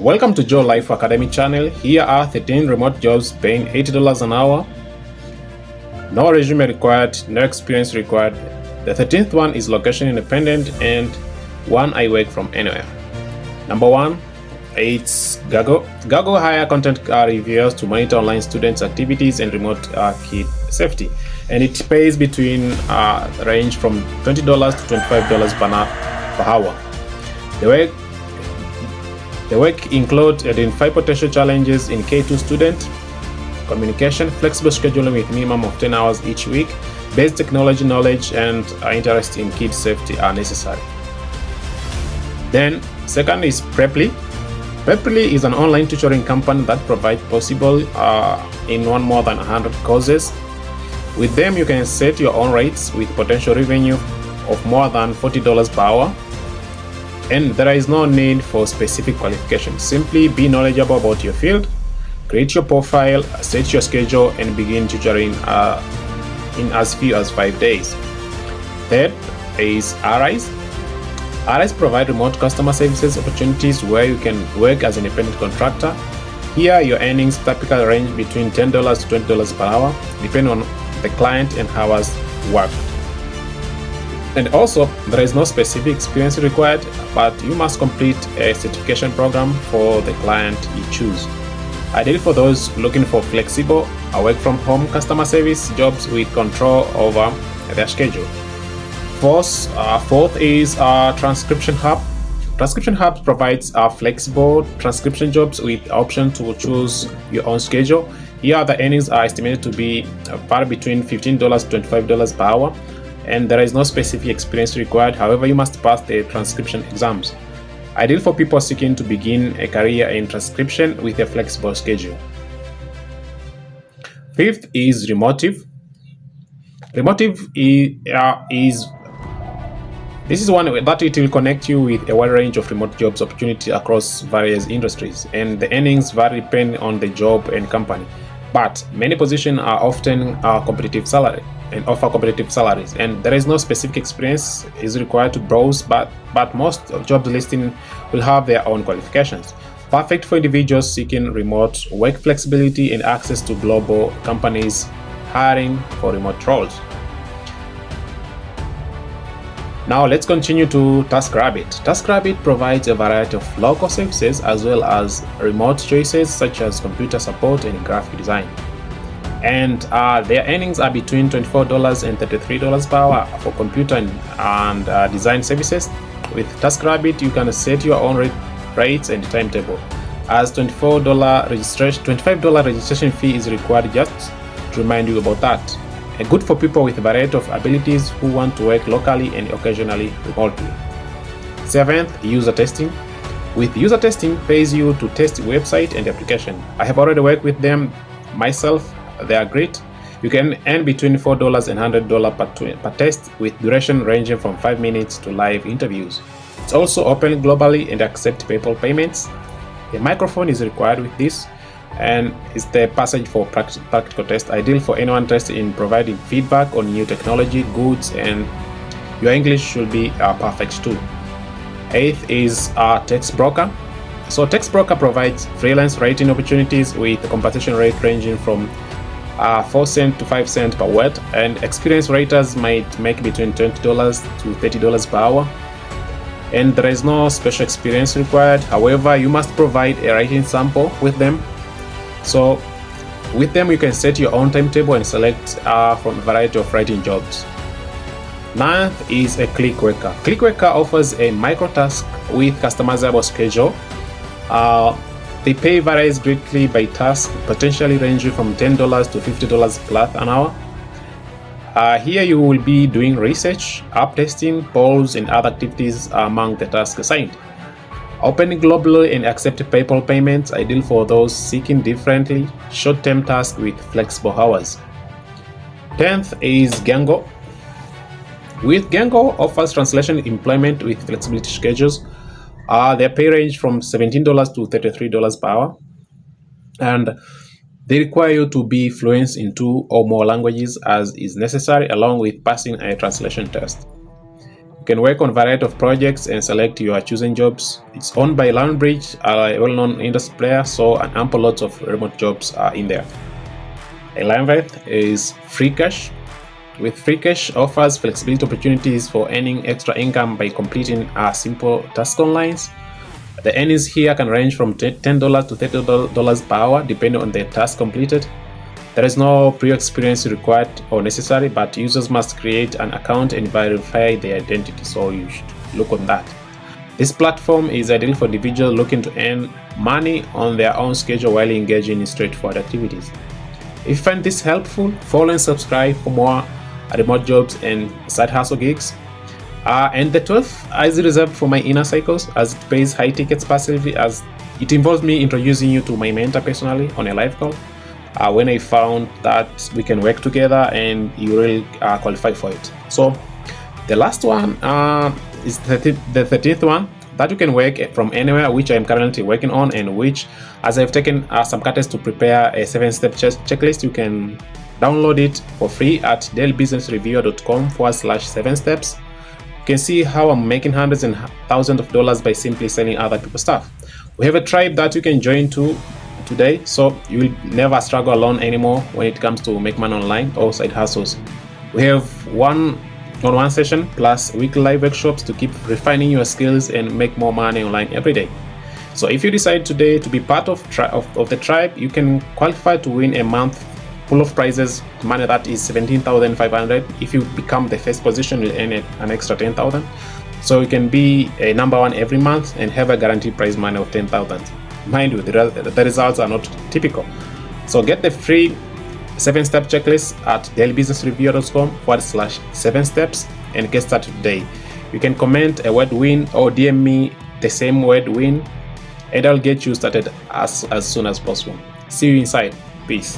Welcome to Joe Life Academy channel. Here are 13 remote jobs paying $80 an hour. No resume required, no experience required. The 13th one is location independent and one I work from anywhere. Number 1, it's Gago. Gago hire content reviewers to monitor online students' activities and remote kid safety. And it pays between range from $20 to $25 per hour. The work includes identify potential challenges in K2 student, communication, flexible scheduling with minimum of 10 hours each week, basic technology knowledge and interest in kid safety are necessary. Then second is Preply. Preply is an online tutoring company that provides possible in more than 100 courses. With them, you can set your own rates with potential revenue of more than $40 per hour. And there is no need for specific qualifications. Simply be knowledgeable about your field, create your profile, set your schedule, and begin tutoring in as few as 5 days. Third is Arise. Arise provide remote customer services opportunities where you can work as an independent contractor. Here, your earnings typically range between $10 to $20 per hour, depending on the client and hours worked. And also, there is no specific experience required, but you must complete a certification program for the client you choose. Ideal for those looking for flexible, work from home customer service jobs with control over their schedule. Fourth is Transcription Hub. Transcription Hub provides flexible transcription jobs with option to choose your own schedule. Here, the earnings are estimated to be far between $15 to $25 per hour. And there is no specific experience required. However, you must pass the transcription exams. Ideal for people seeking to begin a career in transcription with a flexible schedule. Fifth is Remotive. Remotive this is one that it will connect you with a wide range of remote jobs opportunity across various industries, and the earnings vary depending on the job and company. But many positions are often competitive salary and offer competitive salaries, and there is no specific experience is required to browse, but most job listings will have their own qualifications. Perfect for individuals seeking remote work flexibility and access to global companies hiring for remote roles. Now let's continue to TaskRabbit. TaskRabbit provides a variety of local services as well as remote choices such as computer support and graphic design. And their earnings are between $24 and $33 per hour for computer and design services. With TaskRabbit, you can set your own rates and timetable. As $25 registration fee is required, just to remind you about that. And good for people with a variety of abilities who want to work locally and occasionally remotely. Seventh, user testing. With user testing, pays you to test website and application. I have already worked with them myself. They are great. You can earn between $4 and $100 per test, with duration ranging from 5 minutes to live interviews. It's also open globally and accept PayPal payments. A microphone is required with this, and it's the passage for practical test, ideal for anyone interested in providing feedback on new technology, goods, and your English should be perfect too. Eighth is Text Broker. So Text Broker provides freelance writing opportunities with a compensation rate ranging from 4 cents to 5 cents per word, and experienced writers might make between $20 to $30 per hour. And there is no special experience required. However, you must provide a writing sample with them. So with them, you can set your own timetable and select from a variety of writing jobs. Ninth is a ClickWorker. ClickWorker offers a micro task with customizable schedule. The pay varies greatly by task, potentially ranging from $10 to $50 plus an hour. Here you will be doing research, app testing, polls, and other activities among the tasks assigned. Open globally and accept PayPal payments, ideal for those seeking differently short-term tasks with flexible hours. 10th is Gango. With Gango offers translation employment with flexibility schedules. Their pay range from $17 to $33 per hour, and they require you to be fluent in 2 or more languages as is necessary, along with passing a translation test. You can work on a variety of projects and select your chosen jobs. It's owned by Landbridge, a well-known industry player, so an ample lot of remote jobs are in there. 11th is Free Cash. With Free Cash offers flexibility opportunities for earning extra income by completing simple tasks online. The earnings here can range from $10 to $30 per hour depending on the task completed. There is no pre-experience required or necessary, but users must create an account and verify their identity, so you should look on that. This platform is ideal for individuals looking to earn money on their own schedule while engaging in straightforward activities. If you find this helpful, follow and subscribe for more remote jobs and side hustle gigs. And the 12th is reserved for my inner cycles, as it pays high tickets passively, as it involves me introducing you to my mentor personally on a live call. When I found that we can work together and you really qualify for it. So the last one is the 13th one, that you can work from anywhere, which I'm currently working on, and which, as I've taken some cuts to prepare a 7-step checklist, you can download it for free at dailybusinessreviewer.com/7steps. You can see how I'm making hundreds and thousands of dollars by simply selling other people's stuff. We have a tribe that you can join today, so you will never struggle alone anymore when it comes to make money online or side hustles. We have one-on-one session plus weekly live workshops to keep refining your skills and make more money online every day. So if you decide today to be part of the tribe, you can qualify to win a month full of prizes, money that is $17,500. If you become the first position, you'll earn an extra $10,000. So you can be a number one every month and have a guaranteed prize money of $10,000. Mind you, the results are not typical. So get the free 7-step checklist at dailybusinessreviewer.com/7steps and get started today. You can comment a word win or DM me the same word win, and I'll get you started as soon as possible. See you inside. Peace.